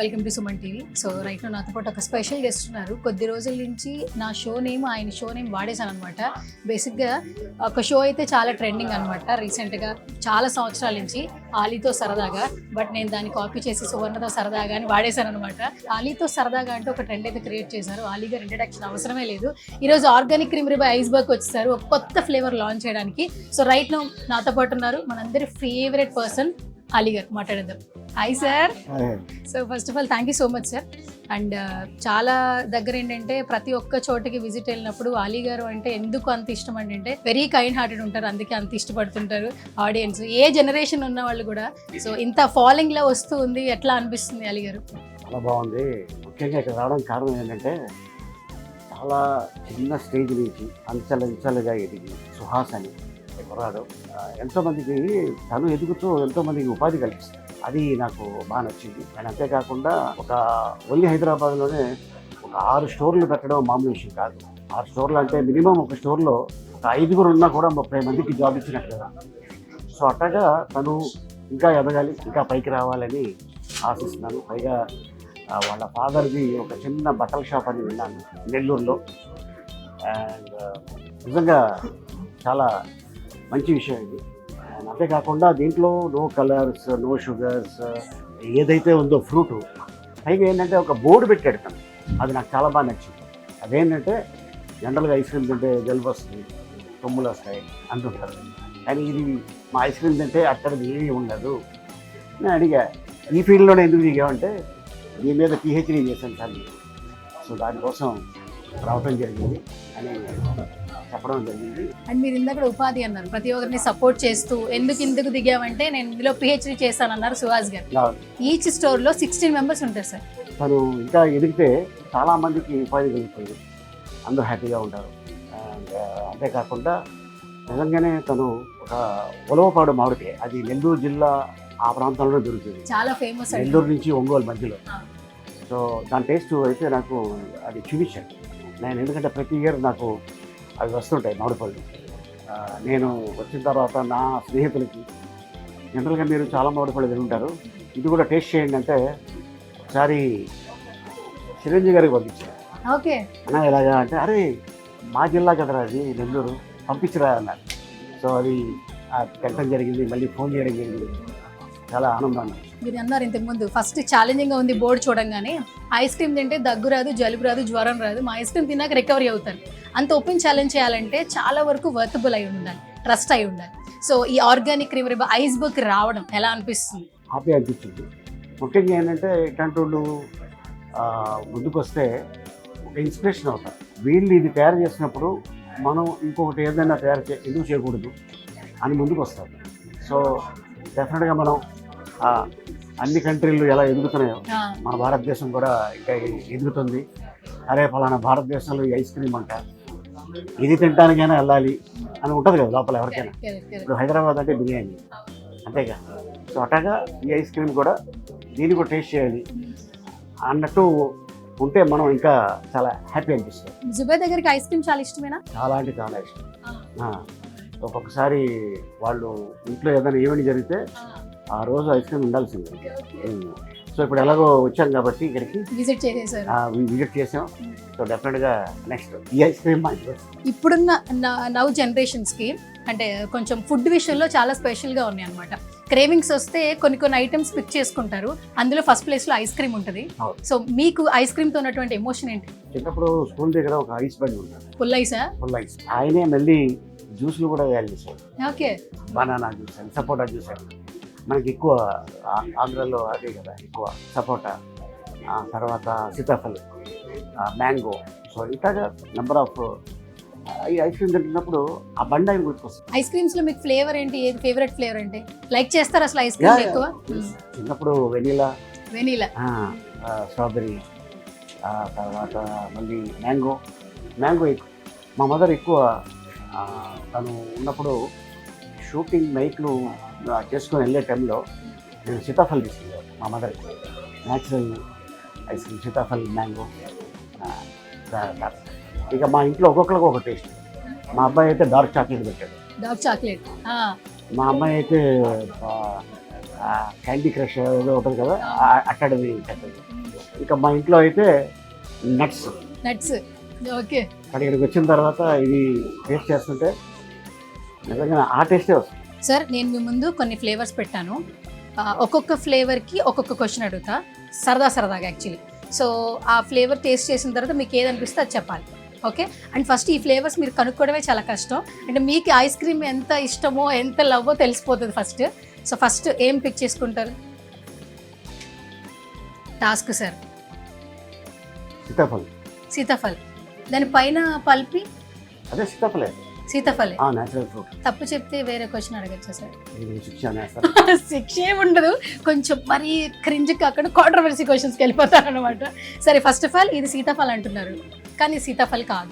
Welcome to Suman TV. So right నా నాతో పాటు ఒక స్పెషల్ గెస్ట్ ఉన్నారు. కొద్ది రోజుల నుంచి నా షో నేమ్ ఆయన షో నేమ్ వాడేశాను అనమాట. బేసిక్గా ఒక షో అయితే చాలా ట్రెండింగ్ అనమాట రీసెంట్గా, చాలా సంవత్సరాల నుంచి ఆలీతో సరదాగా. బట్ నేను దాన్ని కాపీ చేసి సువర్ణతో సరదాగా అని వాడేశాను అనమాట. ఆలీతో సరదాగా అంటే ఒక ట్రెండ్ అయితే క్రియేట్ చేశారు. ఆలీ గారు ఇంట్రడక్షన్ అవసరమే లేదు. ఈరోజు ఆర్గానిక్ క్రీమ్ రిబై ఐస్బర్గ్ వచ్చేసారు ఒక కొత్త ఫ్లేవర్ లాంచ్ చేయడానికి. సో రైట్ నో నాతో పాటు ఉన్నారు మనందరి ఫేవరెట్ పర్సన్ ఆలీ గారు. మాట్లాడేద్దాం. Hi sir. So first of all thank you so much sir. And చాలా దగ్గర ఏంటంటే ప్రతి ఒక్క చోటికి విజిట్ వెళ్ళినప్పుడు ఆలీ గారు అంటే ఎందుకు అంత ఇష్టం అంటే వెరీ కైండ్ హార్టెడ్ ఉంటారు, అందుకే అంత ఇష్టపడుతుంటారు ఆడియన్స్. ఏ జనరేషన్ ఉన్న వాళ్ళు కూడా. సో ఇంత ఫాలోయింగ్ లో వస్తూ ఉంది, ఎట్లా అనిపిస్తుంది ఆలీ గారు? చాలా బాగుంది. ముఖ్యంగా ఇక్కడ రావడానికి కారణం ఏంటంటే చాలా చిన్న స్టేజ్ నుంచి అంచెలుగా ఎదిగి సుహాస్ అని కుర్రాడు ఎంతోమందికి తను ఎదుగుతూ ఎంతోమందికి ఉపాధి కల్పిస్తుంది. అది నాకు బాగా నచ్చింది. అండ్ అంతేకాకుండా ఒక ఓన్లీ హైదరాబాద్లోనే ఒక 6 స్టోర్లు పెట్టడం మామూలు విషయం కాదు. 6 స్టోర్లు అంటే మినిమం ఒక స్టోర్లో ఒక 5 ఉన్నా కూడా 30 మందికి జాబ్ ఇచ్చినట్టు కదా. సో అట్టగా తను ఇంకా ఎదగాలి, ఇంకా పైకి రావాలని ఆశిస్తున్నాను. పైగా వాళ్ళ ఫాదర్ది ఒక చిన్న బట్టల షాప్ అని విన్నాను నెల్లూరులో. అండ్ నిజంగా చాలా మంచి విషయం ఇది. అంతేకాకుండా దీంట్లో నో కలర్స్, నో షుగర్స్, ఏదైతే ఉందో ఫ్రూట్, పైగా ఏంటంటే ఒక బోర్డు పెట్టాడు తను. అది నాకు చాలా బాగా నచ్చింది. అదేంటంటే జనరల్గా ఐస్ క్రీమ్ తింటే జలుబు వస్తుంది, కొమ్ములు వస్తాయి అంటుంటారు. కానీ ఇది మా ఐస్ క్రీమ్ తింటే అక్కడిది ఏమీ ఉండదు. నేను అడిగా ఈ ఫీల్డ్లోనే ఎందుకు దిగామంటే దీని మీద పిహెచ్డీ చేశాను సార్. సో దానికోసం రావటం జరిగింది అని చెప్పడం జరిగింది. అండ్ మీరు ఇందాక ఉపాధి అన్నారు, ప్రతి ఒక్కరిని సపోర్ట్ చేస్తూ ఎందుకు దిగామంటే నేను ఇందులో పిహెచ్డీ చేస్తానన్నారు సుహాస్ గారు. ఈచ్ స్టోర్లో 16 మెంబర్స్ ఉంటారు సార్. తను ఇంకా ఎదిగితే చాలామందికి ఉపాధి కలుగుతుంది, అందరూ హ్యాపీగా ఉంటారు. అండ్ అంతేకాకుండా నిజంగానే తను ఒక ఉలవపాడు మామిడికాయ, అది నెల్లూరు జిల్లా ఆ ప్రాంతంలో దొరుకుతుంది, చాలా ఫేమస్, నెల్లూరు నుంచి ఒంగోలు మధ్యలో. సో దాని టేస్ట్ అయితే నాకు అది చూపించాను నేను, ఎందుకంటే ప్రతి ఇయర్ నాకు అవి వస్తుంటాయి మామిడిపళ్ళు. నేను వచ్చిన తర్వాత నా స్నేహితులకి జనరల్గా మీరు చాలా మామిడిపళ్ళు తింటారు, ఇది కూడా టేస్ట్ చేయండి అంటే ఒకసారి చిరంజీవి గారికి పంపించారు. ఓకే అన్నా ఎలాగా అంటే, అరే మా జిల్లా కదరా అది నెల్లూరు, పంపించరా అన్నారు. సో అది పెట్టడం జరిగింది, మళ్ళీ ఫోన్ చేయడం జరిగింది. చాలా ఆనందంగా. మీరు అన్నారు ఇంతకుముందు ఫస్ట్ ఛాలెంజింగ్గా ఉంది బోర్డు చూడంగానే, ఐస్ క్రీమ్ తింటే దగ్గు రాదు, జలుబు రాదు, జ్వరం రాదు, మా ఐస్ క్రీమ్ తిన్నాక రికవరీ అవుతారు. అంత ఓపెన్ ఛాలెంజ్ చేయాలంటే చాలా వరకు వర్తబుల్ అయి ఉండాలి, ట్రస్ట్ అయి ఉండాలి. సో ఈ ఆర్గానిక్ క్రీమ్ రిబై ఐస్బర్గ్ రావడం ఎలా అనిపిస్తుంది? హ్యాపీ అనిపించింది. ముఖ్యంగా ఏంటంటే ఇట్లాంటి వాళ్ళు ముందుకు వస్తే ఒక ఇన్స్పిరేషన్ అవుతారు. వీళ్ళు ఇది తయారు చేసినప్పుడు మనం ఇంకొకటి ఏదైనా ఎందుకు చేయకూడదు అని ముందుకు వస్తారు. సో డెఫినెట్గా మనం అన్ని కంట్రీలు ఎలా ఎదుగుతున్నాయో మన భారతదేశం కూడా ఇంకా ఎదుగుతుంది. అరే ఫలానా భారతదేశంలో ఈ ఐస్ క్రీమ్ అంట, ఇది తినడానికైనా వెళ్ళాలి అని ఉంటుంది కదా లోపల ఎవరికైనా. ఇప్పుడు హైదరాబాద్ అంటే బిర్యానీ అంతేగా. సో అట్టగా ఈ ఐస్ క్రీమ్ కూడా దీన్ని కూడా టేస్ట్ చేయాలి అన్నట్టు ఉంటే మనం ఇంకా చాలా హ్యాపీ అనిపిస్తుంది. జుబే దగ్గరికి ఐస్ క్రీమ్ చాలా ఇష్టమేనా? చాలా అంటే చాలా ఇష్టం. ఒక్కొక్కసారి వాళ్ళు ఇంట్లో ఏదైనా ఈవెంట్ జరిగితే ఆ రోజు ఐస్ క్రీమ్ ఉండాల్సిందే. సో ఇప్పుడు ఎలాగో వచ్చాం కాబట్టి ఇక్కడికి విజిట్ చేసాం. సో డెఫినెట్గా నెక్స్ట్ ఈ ఐస్ క్రీమ్ ఇప్పుడున్న నవ్ జనరేషన్స్కి అంటే కొంచెం ఫుడ్ విషయంలో చాలా స్పెషల్గా ఉన్నాయి అనమాట. క్రేవింగ్స్ వస్తే కొన్ని ఐటమ్స్ పిక్ చేసుకుంటారు, అందులో ఫస్ట్ ప్లేస్లో ఐస్ క్రీమ్ ఉంటుంది. సో మీకు ఐస్ క్రీమ్తో ఉన్నటువంటి ఎమోషన్ ఏంటి? చిన్నప్పుడు స్కూల్ దగ్గర ఒక ఐస్ బండి ఉంటుంది, ఫుల్ ఐసా? Full ice. ఆయనే మళ్ళీ జ్యూస్లు కూడా తయారు చేశారు. ఓకే, బనానా జ్యూస్ అని, సపోటా జ్యూస్ అని. మనకి ఎక్కువ ఆంధ్రాలో అదే కదా ఎక్కువ, సపోటా, తర్వాత సీతాఫల్, మ్యాంగో. సో ఇట్లాగా నెంబర్ ఆఫ్ ఈ ఐస్ క్రీమ్ తింటున్నప్పుడు ఆ బండి ఆయన గుర్తుకొస్తుంది. ఐస్ క్రీమ్స్ లో మీకు ఫ్లేవర్ ఏంటి, ఏది ఫేవరెట్ ఫ్లేవర్ అంటే లైక్ చేస్తారు అసలు ఐస్ క్రీమ్ ఎక్కువ? చిన్నప్పుడు వెనీలా, స్ట్రాబెరీ, తర్వాత మళ్ళీ మ్యాంగో ఎక్కువ. మా మదర్ ఎక్కువ తను ఉన్నప్పుడు షూటింగ్ నైట్లు చేసుకొని వెళ్ళే టైంలో నేను సీతాఫల్ తీసుకెళ్ళాను మా mother. Natural ice cream, Sitaphal, mango. ఇక మా ఇంట్లో ఒక్కొక్కరికి ఒక టేస్ట్. మా అబ్బాయి అయితే డార్క్ చాక్లెట్ పెట్టాడు. Dark chocolate. మా అమ్మాయి అయితే క్యాండీ క్రష్ ఏదో ఉంటుంది కదా, అట్టడిది పెట్టాడు. ఇంకా మా ఇంట్లో అయితే నట్స్. నట్స్. ఓకే కానీ ఇక్కడికి వచ్చిన తర్వాత ఇది టేస్ట్ చేస్తుంటే నిజంగా ఆ టేస్టే వస్తుంది. సార్, నేను మీ ముందు కొన్ని ఫ్లేవర్స్ పెట్టాను. ఒక్కొక్క ఫ్లేవర్కి ఒక్కొక్క క్వశ్చన్ అడుగుతా, సరదాగా యాక్చువల్లీ. సో ఆ ఫ్లేవర్ టేస్ట్ చేసిన తర్వాత మీకు ఏదనిపిస్తే అది చెప్పాలి. ఓకే, అండ్ ఫస్ట్ ఈ ఫ్లేవర్స్ మీరు కనుక్కోవడమే చాలా కష్టం. అంటే మీకు ఐస్ క్రీమ్ ఎంత ఇష్టమో ఎంత లవ్వో తెలిసిపోతుంది ఫస్ట్. సో ఫస్ట్ ఏం పిక్ చేసుకుంటారు? Task sir. సీతాఫలం. సీతాఫల్. దానిపైన పల్పి అదే సీతాఫలే. సీతాఫలే. Natural fruit. తప్పు చెప్తే వేరే క్వశ్చన్ అడగచ్చా సార్? శిక్ష అనేస్తారు. శిక్ష ఏముండదు, కొంచెం మరీ క్రింజ్ కాకుండా కాంట్రవర్సీ క్వశ్చన్స్కి వెళ్ళిపోతారు అనమాట. సరే, ఫస్ట్ ఆఫ్ ఆల్ ఇది సీతాఫల్ అంటున్నారు, కానీ సీతాఫల్ కాదు.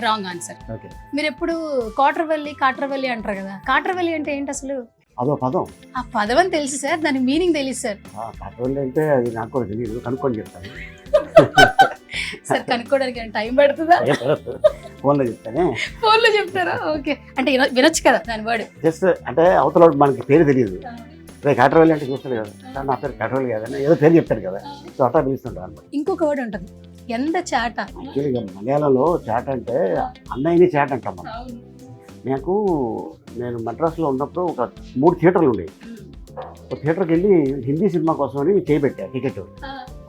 Wrong answer. ఓకే. మీరు ఎప్పుడు కాట్రవెల్లి అంటారు కదా, కాట్రవెల్లి అంటే ఏంటి అసలు? అదో పదం. ఆ పదం అని తెలుసు సార్, దాని మీనింగ్ తెలియదు సార్. కాట్రవెల్లి అంటే అది నాకు కూడా తెలియదు, కనుక్కొని చెప్తాను. సార్ కనుక్కోవడానికి టైం పడుతుందా? ఫోన్లో చెప్తానే. ఫోన్లో చెప్తారా? ఓకే, అంటే వినొచ్చు కదా దాని వర్డ్. జస్ట్ అంటే అవతల మనకి పేరు తెలియదు. రేపు కాట్రవెల్లి అంటే చూస్తాడు కదా, సార్ నా పేరు కాట్రవెల్లి కాదని ఏదో పేరు చెప్తాడు కదా, సో అట్లా పిలుస్తుంటారు అనమాట. ఇంకొక వర్డ్ ఉంటుంది, ఎంత చాట. యాక్చువల్గా మలయాళంలో చాట అంటే అన్నయ్యని చాట అంటాం మనం. నేను మద్రాసులో ఉన్నప్పుడు ఒక 3 థియేటర్లు ఉండేవి. ఒక థియేటర్కి వెళ్ళి హిందీ సినిమా కోసం అని చేయబెట్టా టికెట్.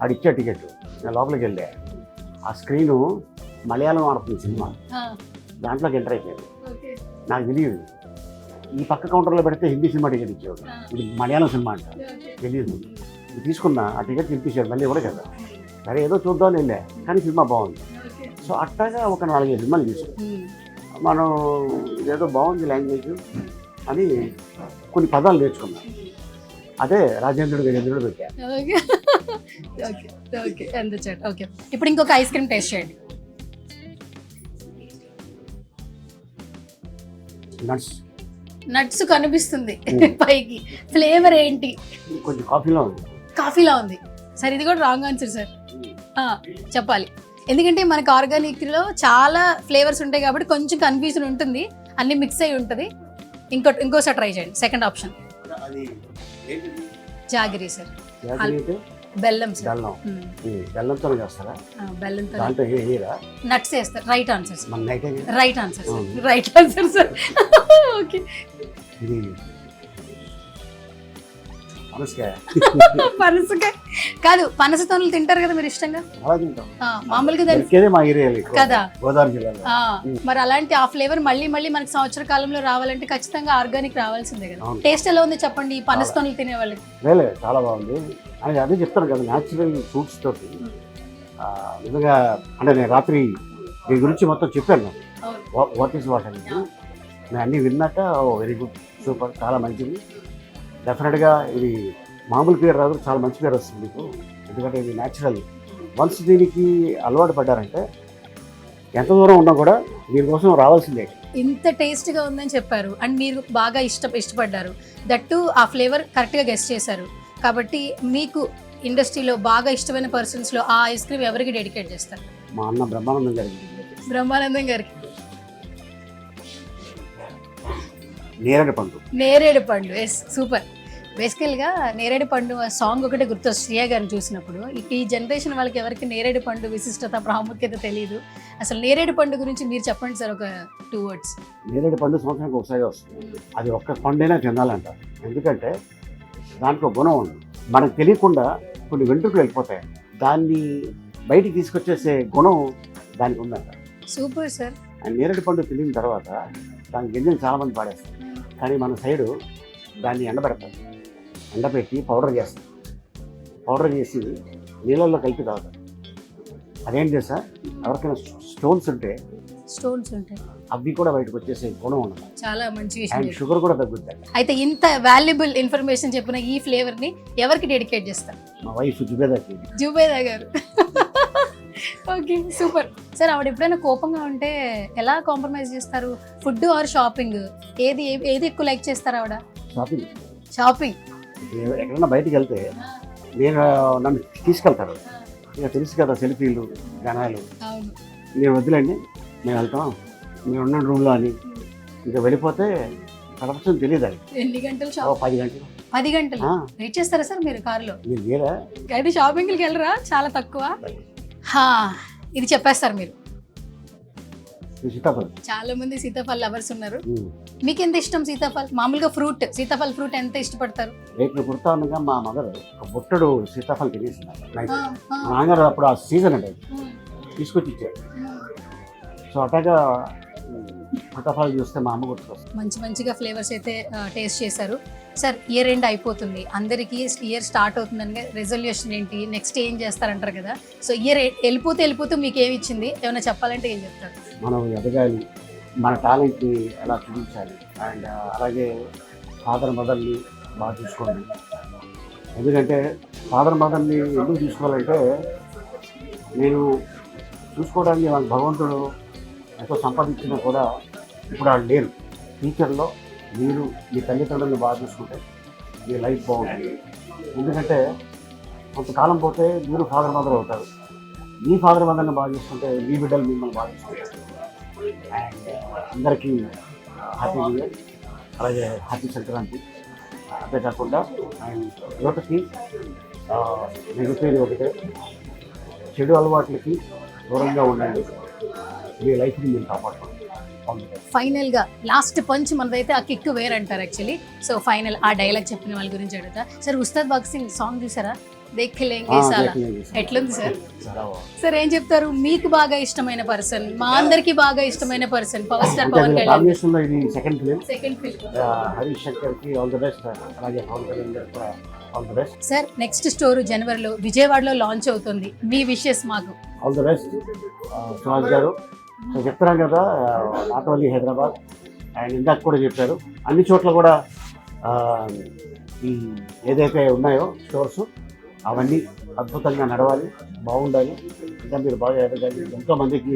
ఆడిచ్చా టికెట్, నేను లోపలికి వెళ్ళా. ఆ స్క్రీను మలయాళం ఆడుతుంది సినిమా, దాంట్లోకి ఎంటర్ అయిపోయింది. నాకు తెలియదు, ఈ పక్క కౌంటర్లో పెడితే హిందీ సినిమా టికెట్ ఇచ్చేవాడు, ఇది మలయాళం సినిమా అంట, తెలియదు. తీసుకున్నా, ఆ టికెట్ తినిపించాడు మళ్ళీ కూడా కదా. సరే ఏదో చూద్దామని వెళ్ళా, కానీ సినిమా బాగుంది. సో అట్టాగా ఒక 4-5 సినిమాలు తీసుకున్నాం. మనం ఇదేదో బాగుంది లాంగ్వేజ్ అని కొన్ని పదాలు నేర్చుకున్నాం. అదే రాజేంద్రుడు గజేంద్రుడు పెట్టా. ఓకే, ఎంత చాట్. ఓకే, ఇప్పుడు ఇంకొక ఐస్ క్రీమ్ టేస్ట్ చేయండి. నట్స్ కనిపిస్తుంది పైకి, ఫ్లేవర్ ఏంటి? కొంచెం కాఫీలో ఉంది. కాఫీలా ఉంది సార్, ఇది కూడా రాంగ్ ఆన్సర్ సార్. చెప్పాలి, ఎందుకంటే మనకు ఆర్గానిక్లో చాలా ఫ్లేవర్స్ ఉంటాయి కాబట్టి కొంచెం కన్ఫ్యూజన్ ఉంటుంది, అన్ని మిక్స్ అయి ఉంటుంది. ఇంకోసారి ట్రై చేయండి. Second option jaggery sir. బెల్లం సార్. బెల్లంతో చేస్తారా? బెల్లంతో. దాంట్లో నట్స్ వేస్తారు. Right answer sir. Right answer sir. అవును. Right answer sir. ఓకే. ఇది పనసకాయ. పనసకాయ కాదు, పనస తోనలు తింటారు కదా మీరు ఇష్టంగా? అలా తింటాం. మామూలుగా దొరికేదే మా ఏరియాలో ఎక్కువ. కదా, గోదావరి జిల్లాలో. మరి అలాంటి ఆ ఫ్లేవర్ మళ్ళీ మనకి సంవత్సర కాలంలో రావాలంటే ఖచ్చితంగా ఆర్గానిక్ రావాల్సిందే కదా. అవును. టేస్ట్ ఎలా ఉంది చెప్పండి ఈ పనస తోనలు తినే వాళ్ళకి? వేలే, చాలా బాగుంది. అని అదే చెప్తాను కదా, న్యాచురల్ ఫ్రూట్స్ తోటి నిజంగా. అంటే నేను రాత్రి దీని గురించి మొత్తం చెప్పాను, వాట్ ఈస్ వాట్ అనేది. నేను అన్నీ విన్నాక వెరీ గుడ్, సూపర్, చాలా మంచిది. డెఫినెట్గా ఇది మామూలు పేరు రాదు, చాలా మంచి పేరు వస్తుంది మీకు. ఎందుకంటే ఇది న్యాచురల్. వన్స్ దీనికి అలవాటు పడ్డారంటే ఎంత దూరం ఉన్నా కూడా దీనికోసం రావాల్సిందే. ఇంత టేస్ట్గా ఉందని చెప్పారు అండ్ మీరు బాగా ఇష్టపడ్డారు, దట్టు ఆ ఫ్లేవర్ కరెక్ట్గా గెస్ట్ చేశారు. కాబట్టి మీకు ఇండస్ట్రీలో బాగా ఇష్టమైన పర్సన్స్లో ఆ ఐస్ క్రీమ్ ఎవరికి డెడికేట్ చేస్తారు? మా అన్న బ్రహ్మానందం గారికి. బ్రహ్మానందం గారికి. నేరేడు పండు. Yes, super. బేసికల్గా నేరేడు పండు సాంగ్ ఒకటే గుర్తు శ్రేయ గారిని చూసినప్పుడు. ఈ జనరేషన్ వాళ్ళకి ఎవరికి నేరేడు పండు విశిష్టత ప్రాముఖ్యత తెలియదు. అసలు నేరేడు పండు గురించి మీరు చెప్పండి సార్, ఒక 2 words. నేరేడు పండు సంవత్సరానికి ఒకసారి వస్తుంది. అది ఒక్క పండైనా తినాలంట, ఎందుకంటే దాంట్లో గుణం ఉంది. మనకు తెలియకుండా కొన్ని వెంట్రుకలు వెళ్ళిపోతాయి, దాన్ని బయటికి తీసుకొచ్చేసే గుణం దానికి ఉందంట. Super sir. అండ్ నేరేడు పండు తినిన తర్వాత దాని గింజలు చాలామంది పాడేస్తారు, కానీ మన సైడు దాన్ని ఎండబెడతారు. ఎండబెట్టి పౌడర్ చేస్తారు. పౌడర్ చేసి నీళ్ళల్లో కలిపి తాగుతారు. అదేంటి సార్, ఎవరికైనా స్టోన్స్ ఉంటాయి అవి కూడా బయటకు వచ్చేసే గుణం ఉండదు. చాలా మంచి అండ్ విషయం. షుగర్ కూడా తగ్గుద్ది. అయితే ఇంత వాల్యుబుల్ ఇన్ఫర్మేషన్ చెప్పిన ఈ ఫ్లేవర్ ని ఎవరికి డెడికేట్ చేస్తారు? మా వైఫ్ జుబేదాకి. జుబేదా గారు. Okay, super sir. ఆవిడ ఎప్పుడైనా కోపంగా ఉంటే ఎలా కాంప్రమైజ్ చేస్తారు? ఫుడ్ ఆర్ షాపింగ్, ఏది ఎక్కువ లైక్ చేస్తారు ఆవిడ? షాపింగ్. ఎక్కడైనా బయటికి వెళ్తే నన్ను తీసుకెళ్తారు, ఇక తెలుసు కదా సెల్ఫీలు జనాలు. నేను వద్దులేండి, మేము వెళ్తాం, మేము ఉన్న రూమ్లో అని ఇంకా వెళ్ళిపోతే గడపచ్చని తెలియదు అది ఎన్ని గంటలు ఓ షాప్? 10 గంటలు 10 గంటలు ఆ, వెయిట్ చేస్తారా సార్ మీరు కారులో? మీరు వేరే అయితే షాపింగ్కి వెళ్ళరా? చాలా తక్కువ. హా, ఇది చెప్పేస్తారు మీరు. సీతాఫలం. చాలా మంది సీతాఫల్ లవర్స్ ఉన్నారు. మీకు ఎంత ఇష్టం సీతాఫల్? మామూలుగా ఫ్రూట్, సీతాఫల్ ఫ్రూట్ ఎంత ఇష్టపడతారు? రేపు పుడతా ఉండగా మా మదర్ ఒక బుట్టడు సీతాఫలం తినేసింది నైట్. ఆ, ఆ, మా నాన్నగారు అప్పుడు ఆ సీజన్ అంటే ఉమ్, తీసుకొచ్చి ఇచ్చారు. ఉమ్. సో అట్లాగా సీతాఫలం చూస్తే మా అమ్మ గుర్తుకొస్తుంది. మంచి మంచిగా ఫ్లేవర్స్ అయితే టేస్ట్ చేశారు. సార్ ఇయర్ ఎండ్ అయిపోతుంది, అందరికీ ఇయర్ స్టార్ట్ అవుతుందని రెజల్యూషన్ ఏంటి, నెక్స్ట్ ఏం చేస్తారంటారు కదా. సో ఇయర్ వెళ్ళిపోతూ మీకు ఏమి ఇచ్చింది, ఏమైనా చెప్పాలంటే ఏం చెప్తారు? మనం ఎదగాలి, మన టాలెంట్ని ఎలా చూపించాలి, అండ్ అలాగే ఫాదర్ మదర్ని బాగా చూసుకోండి. ఎందుకంటే ఫాదర్ మదర్ని ఎందుకు చూసుకోవాలంటే, నేను చూసుకోవడానికి మన భగవంతుడు ఎంతో సంపాదించినా కూడా ఇప్పుడు వాళ్ళు లేరు. ఫ్యూచర్లో మీరు మీ తల్లిదండ్రులను బాగా చూసుకుంటే మీ లైఫ్ బాగుంటుంది. ఎందుకంటే కొంతకాలం పోతే మీరు ఫాదర్ మదర్ అవుతారు. మీ ఫాదర్ మదర్ని బాగా చూసుకుంటే మీ బిడ్డలు మిమ్మల్ని బాగా చూసుకుంటారు. అండ్ అందరికీ హ్యాపీ న్యూ ఇయర్, అలాగే హ్యాపీ సంక్రాంతి. అంతే కాకుండా అండ్ యువతకి నేను చెప్పేది ఒకటే, చెడు అలవాట్లకి దూరంగా ఉండండి, మీ లైఫ్ని మీరు కాపాడుకోండి. ఫైనల్ గా లాస్ట్ పంచ్ మనదైతే ఆ కిక్ వేరంటారు యాక్చువల్లీ. సో ఫైనల్ ఆ డైలాగ్ చెప్పిన వాళ్ళ గురించి అడుగుతా. సార్ ఉస్తాద్ భగత్ సింగ్ సాంగ్ చూసారా? దేఖ్లేంగే సాలా, ఎట్లుంది సార్? సార్ ఏం చెప్తారు? మీకు బాగా ఇష్టమైన పర్సన్, మా అందరికి బాగా ఇష్టమైన person power star Pawan Kalyan. కాంబినేషన్లో ఇది second film. Second film. Harish శంకర్కి ఆల్ ది బెస్ట్, అలాగే పవన్ కళ్యాణ్ గారికి కూడా all the best. Sir next store జనవరిలో విజయవాడలో లాంచ్ అవుతుంది, మీ విషెస్ మాకు. All the best Suhas garu. So చెప్తున్నాం కదా, నాట్ ఓన్లీ హైదరాబాద్ అండ్ ఇందాక కూడా చెప్పారు, అన్ని చోట్ల కూడా ఈ ఏదైతే ఉన్నాయో స్టోర్స్ అవన్నీ అద్భుతంగా నడవాలి, బాగుండాలి, ఇంకా మీరు బాగా ఎదగాలి, ఎంతో మందికి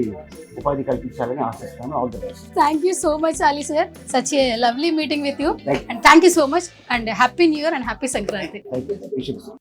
ఉపాధి కల్పించాలని ఆశిస్తాను. All the best. Thank you so much Ali sir, such a lovely meeting with you Thank you. And thank you so much and happy new year and happy Sankranti. Thank you.